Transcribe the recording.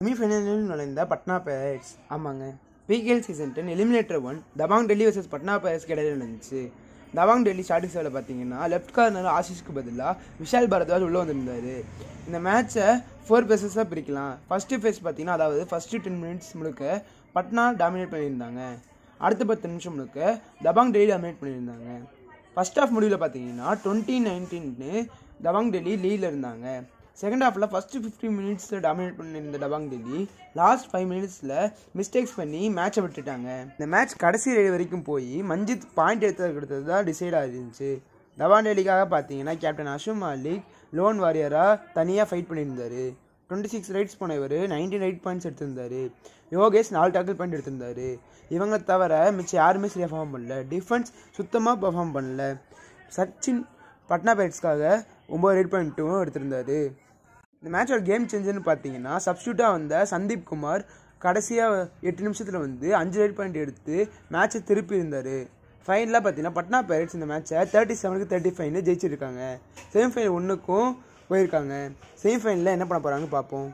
செமிஃபைனலில் நுழைந்த பட்னா பைரேட்ஸ். ஆமாங்க, PKL season 10 eliminator 1 Dabang Delhi vs Patna பைரேட்ஸ்க்கு இடையில நடந்துச்சு. தபாங் டெல்லி ஸ்டார்டிங் சேவில் பார்த்தீங்கன்னா லெஃப்ட் கார்னர் ஆஷிஷ்க்கு பதிலாக விஷால் பரத்வாஜ் உள்ளே வந்திருந்தார். இந்த மேட்சை 4 ஃபேஸஸாக பிரிக்கலாம். ஃபஸ்ட்டு ஃபேஸ் பார்த்தீங்கன்னா, அதாவது ஃபஸ்ட்டு 10 மினிட்ஸ் முழுக்க பட்னா டாமினேட் பண்ணியிருந்தாங்க. அடுத்த 10 நிமிஷம் முழுக்க தபாங் டெல்லி டாமினேட் பண்ணியிருந்தாங்க. ஃபஸ்ட் ஆஃப் முடிவில் பார்த்தீங்கன்னா 20-19 தபாங் டெல்லி லீடில் இருந்தாங்க. செகண்ட் ஹாஃபில் ஃபஸ்ட்டு 50 மினிட்ஸில் டாமினேட் பண்ணியிருந்த தபாங் டெல்லி லாஸ்ட் 5 மினிட்ஸில் மிஸ்டேக்ஸ் பண்ணி மேட்சை விட்டுட்டாங்க. இந்த மேட்ச் கடைசி ரைடு வரைக்கும் போய் மஞ்சித் பாயிண்ட் எடுத்தது தான் டிசைட் ஆகிருந்துச்சு. தபாங் டெல்லிக்காக பார்த்தீங்கன்னா கேப்டன் அஷும் மாலிக் லோன் வாரியராக தனியாக ஃபைட் பண்ணியிருந்தார். 26 ரைட்ஸ் போன இவர் 98 பாயிண்ட்ஸ் எடுத்திருந்தார். யோகேஷ் 4 டாக்கிள் பாயிண்ட் எடுத்திருந்தார். இவங்க தவிர மிச்சம் யாருமே சரியாக பர்ஃபார்ம் பண்ணல. டிஃபென்ஸ் சுத்தமாக பர்ஃபார்ம் பண்ணல. சச்சின் பட்னா பைரேட்ஸ்க்காக 9 ரைட் பாயிண்ட்டும் எடுத்திருந்தார். இந்த மேட்சோட கேம் சேஞ்சர்னு பார்த்தீங்கன்னா சப்ஸ்டியூட்டாக வந்த சந்தீப் குமார் கடைசியாக 8 நிமிஷத்தில் வந்து 5 ரைட் பாயிண்ட் எடுத்து மேட்சை திருப்பி இருந்தார். ஃபைனலாக பார்த்தீங்கன்னா பட்னா பைரேட்ஸ் இந்த மேட்சை 37-35 ஜெயிச்சிருக்காங்க. செமிஃபைனல் 1க்கும் போயிருக்காங்க. செமிஃபைனலில் என்ன பண்ண போகிறாங்கன்னு பார்ப்போம்.